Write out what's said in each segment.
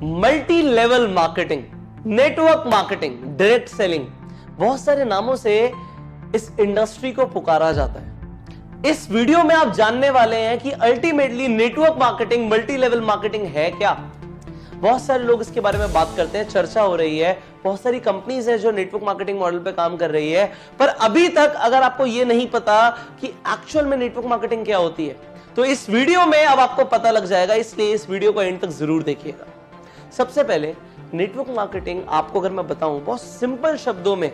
Multi level marketing, network marketing, direct selling, बहुत सारे नामों से इस इंडस्ट्री को पुकारा जाता है। इस वीडियो में आप जानने वाले हैं कि ultimately network marketing, multi level marketing है क्या। बहुत सारे लोग इसके बारे में बात करते हैं, चर्चा हो रही है, बहुत सारी कंपनीज है जो नेटवर्क मार्केटिंग मॉडल पे काम कर रही है, पर अभी तक अगर आपको यह नहीं पता कि एक्चुअल में नेटवर्क मार्केटिंग क्या होती है, तो इस वीडियो में अब आपको पता लग जाएगा, इसलिए इस वीडियो को एंड तक जरूर देखिएगा। सबसे पहले नेटवर्क मार्केटिंग आपको अगर मैं बताऊं बहुत सिंपल शब्दों में,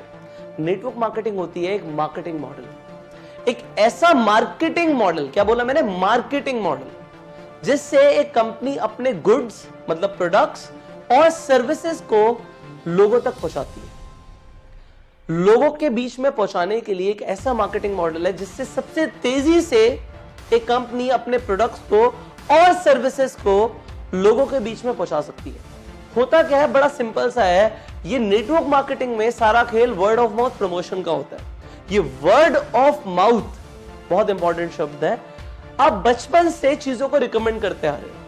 नेटवर्क मार्केटिंग होती है एक मार्केटिंग मॉडल, एक ऐसा मार्केटिंग मॉडल, क्या बोला मैंने, मार्केटिंग मॉडल, जिससे एक कंपनी अपने गुड्स मतलब प्रोडक्ट्स और सर्विसेज को लोगों तक पहुंचाती है। लोगों के बीच में पहुंचाने के लिए एक ऐसा मार्केटिंग मॉडल है जिससे सबसे तेजी से एक कंपनी अपने प्रोडक्ट्स को और सर्विसेज को लोगों के बीच में पहुंचा सकती है। होता क्या है, बड़ा सिंपल सा है, ये नेटवर्क मार्केटिंग में सारा खेल वर्ड ऑफ माउथ प्रमोशन का होता है। ये वर्ड ऑफ माउथ बहुत इंपॉर्टेंट शब्द है। आप बचपन से चीजों को रिकमेंड करते आ रहे हो।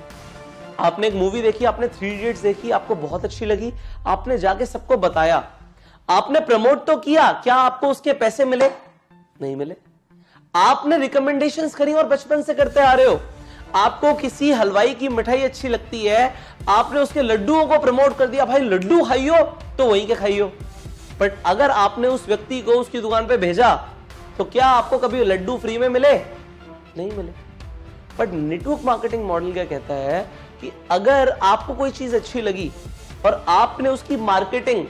आपने एक मूवी देखी, आपने 3 इडियट्स देखी, आपको बहुत अच्छी लगी, आपने जाके सबको बताया, आपने प्रमोट तो किया, क्या आपको उसके पैसे मिले? नहीं मिले। आपने रिकमेंडेशंस करी और बचपन से करते आ रहे हो। आपको किसी हलवाई की मिठाई अच्छी लगती है, आपने उसके लड्डुओं को प्रमोट कर दिया, भाई लड्डू खाइयो तो वहीं के खाइयो। बट अगर आपने उस व्यक्ति को उसकी दुकान पे भेजा तो क्या आपको कभी लड्डू फ्री में मिले? नहीं मिले। बट नेटवर्क मार्केटिंग मॉडल क्या कहता है कि अगर आपको कोई चीज अच्छी लगी और आपने उसकी marketing,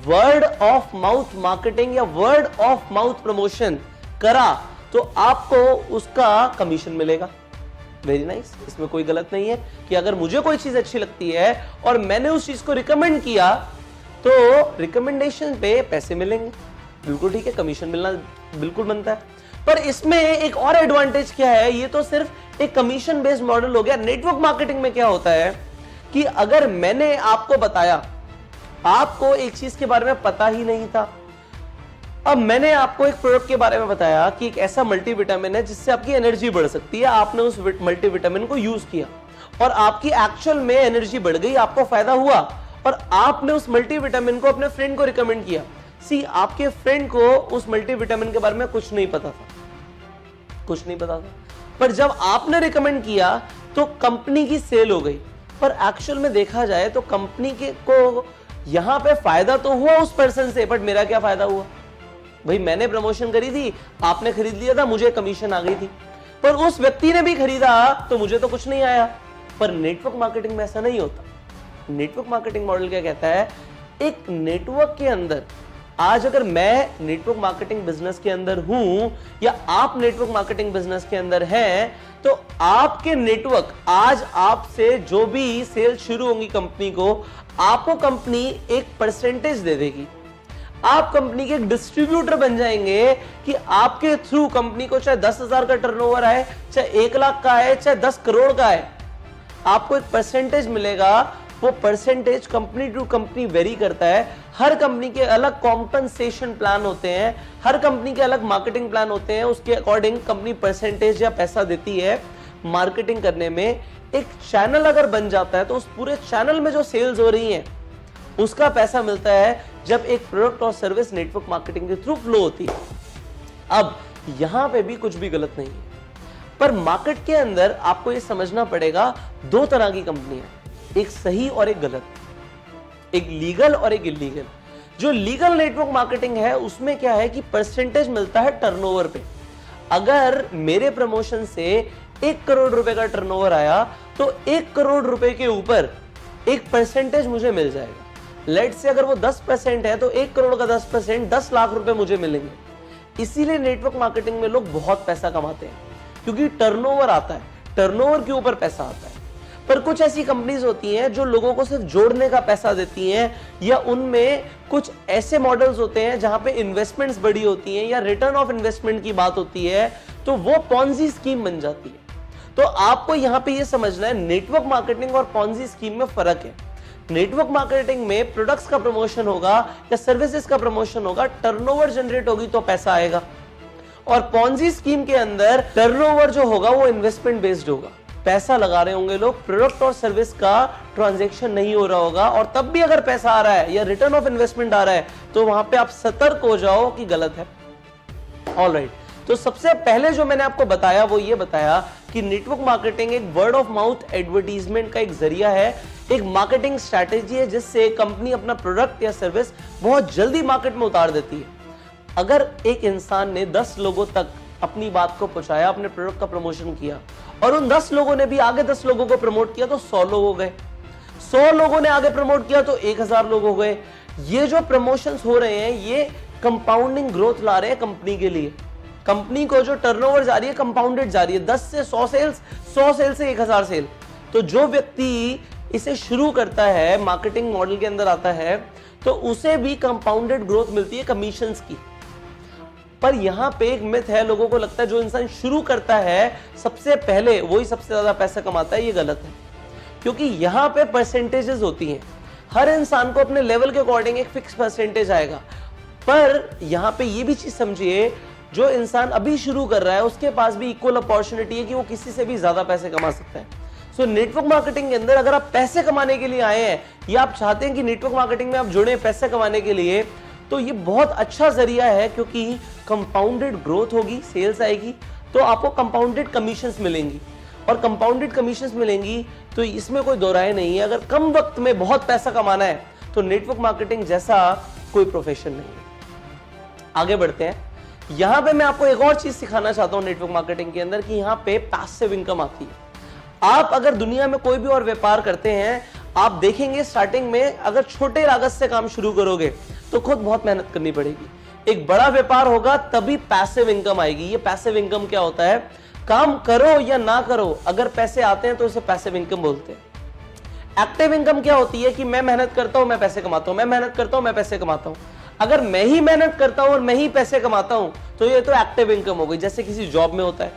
word of mouth marketing या वर्ड ऑफ माउथ प्रमोशन करा, तो आपको उसका कमीशन मिलेगा। Very nice. इसमें कोई गलत नहीं है कि अगर मुझे कोई चीज अच्छी लगती है और मैंने उस चीज को रिकमेंड किया तो रिकमेंडेशन पे पैसे मिलेंगे, बिल्कुल ठीक है, कमीशन मिलना बिल्कुल बनता है। पर इसमें एक और एडवांटेज क्या है, ये तो सिर्फ एक कमीशन बेस्ड मॉडल हो गया। नेटवर्क मार्केटिंग में क्या होता है कि अगर मैंने आपको बताया, आपको एक चीज के बारे में पता ही नहीं था, अब मैंने आपको एक प्रोडक्ट के बारे में बताया कि एक ऐसा मल्टीविटामिन है जिससे आपकी एनर्जी बढ़ सकती है, आपने उस मल्टीविटामिन को यूज किया और आपकी एक्चुअल में एनर्जी बढ़ गई, आपको फायदा हुआ, और आपने उस मल्टीविटामिन को अपने फ्रेंड को रिकमेंड किया। सी, आपके फ्रेंड को उस मल्टीविटामिन के बारे में कुछ नहीं पता था, कुछ नहीं पता था, पर जब आपने रिकमेंड किया तो कंपनी की सेल हो गई। पर एक्चुअल में देखा जाए तो कंपनी के को यहां पे फायदा तो हुआ उस पर्सन से, बट मेरा क्या फायदा हुआ? भाई मैंने प्रमोशन करी थी, आपने खरीद लिया था, मुझे कमीशन आ गई थी, पर उस व्यक्ति ने भी खरीदा तो मुझे तो कुछ नहीं आया। पर नेटवर्क मार्केटिंग में ऐसा नहीं होता। नेटवर्क मार्केटिंग मॉडल क्या कहता है, एक नेटवर्क के अंदर, आज अगर मैं नेटवर्क मार्केटिंग बिजनेस के अंदर हूं या आप नेटवर्क मार्केटिंग बिजनेस के अंदर हैं, तो आपके नेटवर्क, आज आपसे जो भी सेल शुरू होंगी कंपनी को, आपको कंपनी एक परसेंटेज दे देगी। आप कंपनी के एक डिस्ट्रीब्यूटर बन जाएंगे कि आपके थ्रू कंपनी को चाहे 10,000 का टर्नओवर आए, चाहे 1 लाख का आए, चाहे 10 करोड़ का आए, आपको एक परसेंटेज मिलेगा। वो percentage company to company vary करता है। हर कंपनी के अलग कॉम्पनसेशन प्लान होते हैं, हर कंपनी के अलग मार्केटिंग प्लान होते हैं, उसके अकॉर्डिंग कंपनी परसेंटेज या पैसा देती है मार्केटिंग करने में। एक चैनल अगर बन जाता है तो उस पूरे चैनल में जो सेल्स हो रही हैं उसका पैसा मिलता है जब एक प्रोडक्ट और सर्विस नेटवर्क मार्केटिंग के थ्रू फ्लो होती है। अब यहां पे भी कुछ भी गलत नहीं है, पर मार्केट के अंदर आपको यह समझना पड़ेगा, 2 तरह की कंपनियां, एक सही और एक गलत, एक लीगल और एक इलीगल। जो लीगल नेटवर्क मार्केटिंग है उसमें क्या है कि परसेंटेज मिलता है टर्नओवर पे। अगर मेरे प्रमोशन से 1 करोड़ रुपए का टर्नओवर आया तो 1 करोड़ रुपए के ऊपर एक परसेंटेज मुझे मिल जाएगा। लेट से अगर वो 10% है तो 1 करोड़ का 10% 10 लाख रुपए मुझे मिलेंगे। इसीलिए नेटवर्क मार्केटिंग में लोग बहुत पैसा कमाते हैं, क्योंकि टर्नओवर आता है, टर्नओवर के ऊपर पैसा आता है। पर कुछ ऐसी कंपनीज होती हैं जो लोगों को सिर्फ जोड़ने का पैसा देती हैं, या उनमें कुछ ऐसे मॉडल्स होते हैं जहां पे इन्वेस्टमेंट्स बड़ी होती हैं या रिटर्न ऑफ इन्वेस्टमेंट की बात होती है, तो वो पॉन्जी स्कीम बन जाती है। तो आपको यहां पे ये समझना है, नेटवर्क मार्केटिंग और पॉन्जी स्कीम में फर्क है। नेटवर्क मार्केटिंग में प्रोडक्ट्स का प्रमोशन होगा या सर्विसेज का प्रमोशन होगा, टर्नओवर जनरेट होगी तो पैसा आएगा। और पॉन्जी स्कीम के अंदर टर्नओवर जो होगा वो इन्वेस्टमेंट बेस्ड होगा। पैसा लगा रहे होंगे लोग, प्रोडक्ट और सर्विस का ट्रांजैक्शन नहीं हो रहा होगा, और तब भी अगर पैसा आ रहा है या रिटर्न ऑफ इन्वेस्टमेंट आ रहा है, तो वहां पे आप सतर्क हो जाओ कि गलत है। ऑलराइट, तो सबसे पहले जो मैंने आपको बताया वो ये बताया कि नेटवर्क मार्केटिंग एक वर्ड ऑफ माउथ एडवर्टीजमेंट का एक जरिया है, एक मार्केटिंग स्ट्रैटेजी है जिससे कंपनी अपना प्रोडक्ट या सर्विस बहुत जल्दी मार्केट में उतार देती है। अगर एक इंसान ने 10 लोगों तक अपनी बात को पहुंचाया, अपने प्रोडक्ट का प्रमोशन किया, और उन 10 लोगों ने भी आगे 10 लोगों को प्रमोट किया, तो 100 लोग हो गए। 100 लोगों ने आगे प्रमोट किया तो 1000 लोग हो गए। ये जो प्रमोशंस हो रहे हैं ये कंपाउंडिंग ग्रोथ ला रहे हैं कंपनी के लिए। कंपनी को जो टर्नओवर जा रही है कंपाउंडेड जा रही है, 10 से 100 सेल्स, 100 सेल से 1000 सेल। तो जो व्यक्ति इसे शुरू करता है, मार्केटिंग मॉडल के अंदर आता है, तो उसे भी कंपाउंडेड ग्रोथ मिलती है कमीशंस की। पर यहां पे एक मिथ है, लोगों को लगता है जो इंसान शुरू करता है सबसे पहले वही सबसे ज्यादा पैसा कमाता है। ये गलत है, क्योंकि यहां पे परसेंटेजेस होती हैं। हर इंसान को अपने लेवल के अकॉर्डिंग एक फिक्स परसेंटेज आएगा। पर यहां पे ये भी चीज समझिए, जो इंसान अभी शुरू कर रहा है उसके पास भी इक्वल अपॉर्चुनिटी है कि वो किसी से भी ज्यादा पैसे कमा सकता है। सो नेटवर्क मार्केटिंग के अंदर अगर आप पैसे कमाने के लिए आए हैं या आप चाहते हैं कि नेटवर्क मार्केटिंग में आप जुड़े पैसे कमाने के लिए, तो ये बहुत अच्छा जरिया है, क्योंकि कंपाउंडेड ग्रोथ होगी, सेल्स आएगी, तो आपको कंपाउंडेड कमीशंस मिलेंगी, और कंपाउंडेड कमीशंस मिलेंगी तो इसमें कोई दो राय नहीं है। अगर कम वक्त में बहुत पैसा कमाना है तो नेटवर्क मार्केटिंग जैसा कोई प्रोफेशन नहीं है। आगे बढ़ते हैं। यहां पे मैं आपको एक और चीज सिखाना चाहता हूं नेटवर्क मार्केटिंग के अंदर, कि यहां पे पैसिव इनकम आती है। आप अगर दुनिया में कोई भी और व्यापार करते हैं, आप देखेंगे स्टार्टिंग में अगर छोटे लागत से काम शुरू करोगे तो खुद बहुत मेहनत करनी पड़ेगी। एक बड़ा व्यापार होगा तभी पैसिव इनकम आएगी। ये पैसिव इनकम क्या होता है? काम करो या ना करो, अगर पैसे आते हैं तो उसे पैसिव इनकम बोलते हैं। एक्टिव इनकम क्या होती है? कि मैं मेहनत करता हूं, मैं पैसे कमाता हूं, मैं मेहनत करता हूं, मैं पैसे कमाता हूं। अगर मैं ही मेहनत करता हूं और मैं ही पैसे कमाता हूं तो ये तो एक्टिव इनकम हो गई। जैसे किसी जॉब में होता है,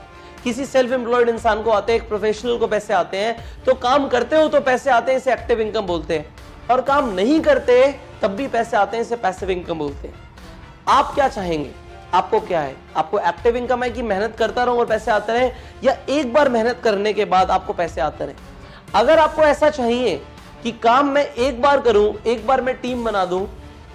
किसी सेल्फ एम्प्लॉयड इंसान को आते हैं, एक प्रोफेशनल को पैसे आते हैं, तो काम करते हो तो पैसे आते हैं, इसे एक्टिव इनकम बोलते हैं, और काम नहीं करते तब भी पैसे आते हैं, इसे पैसिव इनकम बोलते हैं। आप क्या चाहेंगे? आपको क्या है? आपको एक्टिव इनकम है कि मेहनत करता रहूं और पैसे आते रहे, या एक बार मेहनत करने के बाद आपको पैसे आते रहे? अगर आपको ऐसा चाहिए कि काम मैं एक बार करूं, एक बार मैं टीम बना दूं,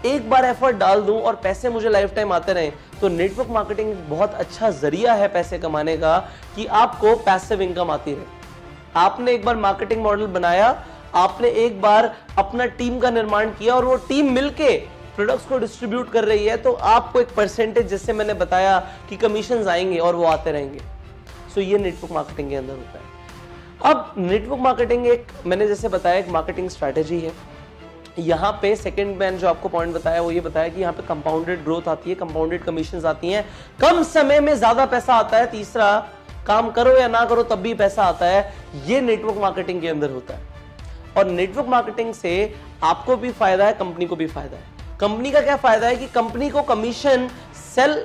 एक बार एफर्ट डाल दूं और पैसे मुझे लाइफ टाइम आते रहे, तो नेटवर्क मार्केटिंग बहुत अच्छा जरिया है पैसे कमाने का, कि आपको पैसिव इनकम आती रहे। आपने एक बार मार्केटिंग मॉडल बनाया, आपने एक बार अपना टीम का निर्माण किया और वो टीम मिलके प्रोडक्ट्स को डिस्ट्रीब्यूट कर रही है, तो आपको एक परसेंटेज, जैसे मैंने बताया कि कमीशंस आएंगे और वो आते रहेंगे। सो ये नेटवर्क मार्केटिंग के अंदर होता है। अब नेटवर्क मार्केटिंग एक, मैंने जैसे बताया, एक मार्केटिंग स्ट्रैटेजी है। यहाँ पे सेकंड मैंने जो आपको पॉइंट बताया वो ये बताया कि यहाँ पे कंपाउंडेड ग्रोथ आती है, कंपाउंडेड कमीशंस आती हैं, कम समय में ज्यादा पैसा आता है। तीसरा, काम करो या ना करो तब भी पैसा आता है। ये नेटवर्क मार्केटिंग के अंदर होता है, और नेटवर्क मार्केटिंग से आपको भी फायदा है, कंपनी को भी फायदा है। कंपनी का क्या फायदा है? कि कंपनी को कमीशन सेल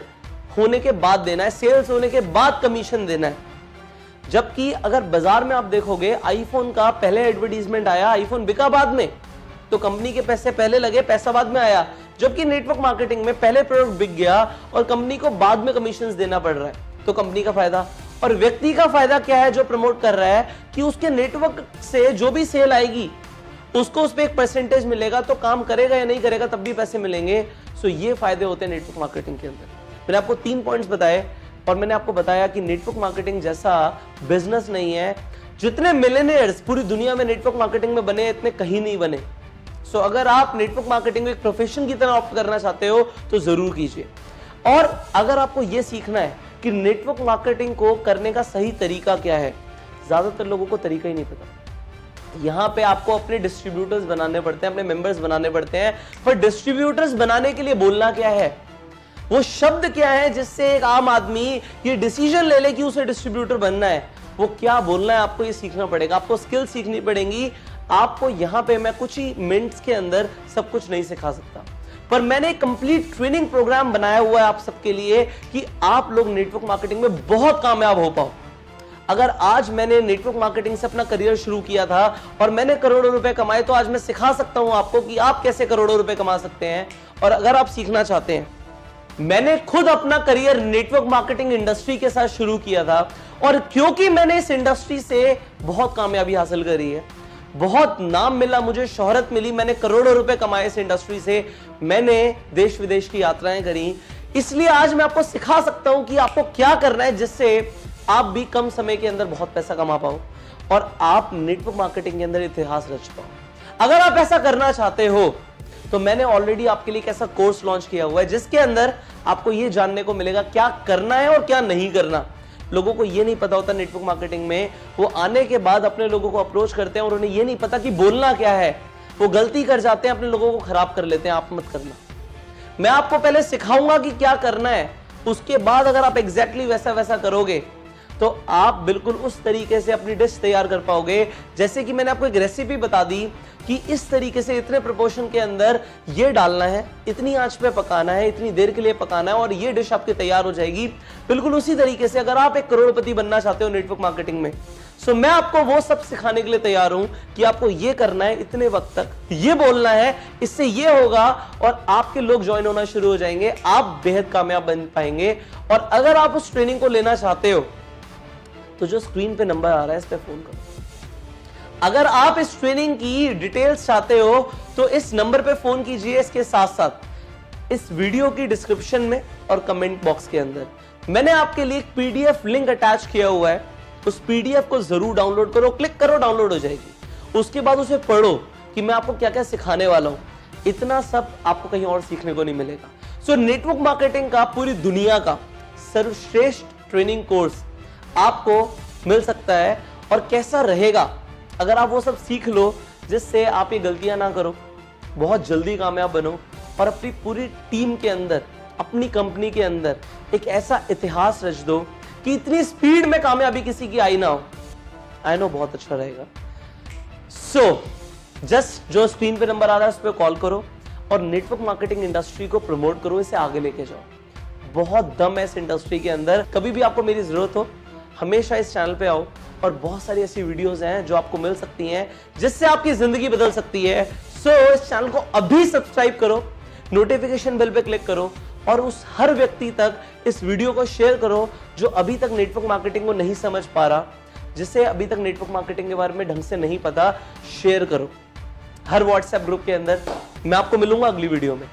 होने के बाद देना है, सेल्स होने के बाद कमीशन देना है। जबकि अगर बाजार में आप देखोगे, आईफोन का पहले एडवर्टीजमेंट आया, आईफोन बिका बाद में, तो कंपनी के पैसे पहले लगे, पैसा बाद में आया। जबकि नेटवर्क मार्केटिंग में पहले प्रोडक्ट बिक गया और कंपनी को बाद में कमीशंस देना पड़ रहा है, तो कंपनी का फायदा। और व्यक्ति का फायदा क्या है जो प्रमोट कर रहा है? कि उसके नेटवर्क से जो भी सेल आएगी उसको उस पर एक परसेंटेज मिलेगा, तो काम करेगा या नहीं करेगा तब भी पैसे मिलेंगे। सो ये फायदे होते हैं नेटवर्क मार्केटिंग के अंदर। मैंने आपको 3 पॉइंट्स बताए, और मैंने आपको बताया कि नेटवर्क मार्केटिंग जैसा बिजनेस नहीं है। जितने मिलियनेयर्स पूरी दुनिया में नेटवर्क मार्केटिंग में बने, इतने कहीं नहीं बने। सो अगर आप नेटवर्क मार्केटिंग को एक प्रोफेशन की तरह ऑप्ट करना चाहते हो तो जरूर कीजिए। और अगर आपको यह सीखना है कि नेटवर्क मार्केटिंग को करने का सही तरीका क्या है, ज्यादातर लोगों को तरीका ही नहीं पता। यहां पे आपको अपने डिस्ट्रीब्यूटर्स बनाने पड़ते हैं, अपने मेंबर्स बनाने पड़ते हैं। पर डिस्ट्रीब्यूटर्स बनाने के लिए बोलना क्या है, वो शब्द क्या है जिससे एक आम आदमी ये डिसीजन ले ले कि उसे डिस्ट्रीब्यूटर बनना है, वो क्या बोलना है, आपको ये सीखना पड़ेगा। आपको स्किल सीखनी पड़ेगी। आपको यहां पे मैं कुछ ही मिनट्स के अंदर सब कुछ नहीं सिखा सकता, पर मैंने एक कंप्लीट ट्रेनिंग प्रोग्राम बनाया हुआ है आप सबके लिए कि आप लोग नेटवर्क मार्केटिंग में बहुत कामयाब हो पाओ। अगर आज मैंने नेटवर्क मार्केटिंग से अपना करियर शुरू किया था और मैंने करोड़ों रुपए कमाए, तो आज मैं सिखा सकता हूं आपको कि आप कैसे करोड़ों रुपए कमा सकते हैं। और अगर आप सीखना चाहते हैं मैंने खुद अपना करियर नेटवर्क मार्केटिंग इंडस्ट्री के साथ शुरू किया था और क्योंकि मैंने इस इंडस्ट्री से बहुत कामयाबी हासिल करी है, बहुत नाम मिला, मुझे शोहरत मिली, मैंने करोड़ों रुपए कमाए इस इंडस्ट्री से, मैंने देश विदेश की यात्राएं करी, इसलिए आज मैं आपको सिखा सकता हूं कि आपको क्या करना है जिससे आप भी कम समय के अंदर बहुत पैसा कमा पाओ और आप नेटवर्क मार्केटिंग के अंदर इतिहास रच पाओ। अगर आप ऐसा करना चाहते हो तो मैंने ऑलरेडी आपके लिए एक ऐसा कोर्स लॉन्च किया हुआ है जिसके अंदर आपको यह जानने को मिलेगा क्या करना है और क्या नहीं करना। लोगों को यह नहीं पता होता नेटवर्क मार्केटिंग में, वो आने के बाद अपने लोगों को अप्रोच करते हैं और उन्हें यह नहीं पता कि बोलना क्या है, वो गलती कर जाते हैं, अपने लोगों को खराब कर लेते हैं। आप मत करना। मैं आपको पहले सिखाऊंगा कि क्या करना है, उसके बाद अगर आप एग्जैक्टली वैसा करोगे तो आप बिल्कुल उस तरीके से अपनी डिश तैयार कर पाओगे। जैसे कि मैंने आपको एक रेसिपी बता दी कि इस तरीके से इतने प्रोपोर्शन के अंदर ये डालना है, इतनी आंच पे पकाना है, इतनी देर के लिए पकाना है और ये डिश आपकी तैयार हो जाएगी। बिल्कुल उसी तरीके से अगर आप एक करोड़पति बनना चाहते हो नेटवर्क मार्केटिंग में, सो मैं आपको वो सब सिखाने के लिए तैयार हूं कि आपको ये करना है, इतने वक्त तक ये बोलना है, इससे ये होगा और आपके लोग ज्वाइन होना शुरू हो जाएंगे, आप बेहद कामयाब बन पाएंगे। और अगर आप उस ट्रेनिंग को लेना चाहते हो तो जो स्क्रीन पे नंबर आ रहा है इस पे फोन करो। अगर आप इस ट्रेनिंग की डिटेल्स चाहते हो तो इस नंबर पे फोन कीजिए। इसके साथ साथ इस वीडियो की डिस्क्रिप्शन में और कमेंट बॉक्स के अंदर मैंने आपके लिए एक पीडीएफ लिंक अटैच किया हुआ है, उस पीडीएफ को जरूर डाउनलोड करो, क्लिक करो, डाउनलोड हो जाएगी। उसके बाद उसे पढ़ो कि मैं आपको क्या क्या सिखाने वाला हूं। इतना सब आपको कहीं और सीखने को नहीं मिलेगा। सो नेटवर्क मार्केटिंग का पूरी दुनिया का सर्वश्रेष्ठ ट्रेनिंग कोर्स आपको मिल सकता है। और कैसा रहेगा अगर आप वो सब सीख लो जिससे आप ये गलतियां ना करो, बहुत जल्दी कामयाब बनो और अपनी पूरी टीम के अंदर, अपनी कंपनी के अंदर एक ऐसा इतिहास रच दो कि इतनी स्पीड में कामयाबी किसी की आई ना हो। आई नो बहुत अच्छा रहेगा। सो जस्ट जो स्क्रीन पे नंबर आ रहा है उस पर कॉल करो और नेटवर्क मार्केटिंग इंडस्ट्री को प्रमोट करो, इसे आगे लेके जाओ। बहुत दम है इस इंडस्ट्री के अंदर। कभी भी आपको मेरी जरूरत हो हमेशा इस चैनल पे आओ और बहुत सारी ऐसी वीडियोस हैं जो आपको मिल सकती हैं जिससे आपकी जिंदगी बदल सकती है। सो इस चैनल को अभी सब्सक्राइब करो, नोटिफिकेशन बेल पे क्लिक करो और उस हर व्यक्ति तक इस वीडियो को शेयर करो जो अभी तक नेटवर्क मार्केटिंग को नहीं समझ पा रहा, जिसे अभी तक नेटवर्क मार्केटिंग के बारे में ढंग से नहीं पता। शेयर करो हर व्हाट्सएप ग्रुप के अंदर। मैं आपको मिलूंगा अगली वीडियो में।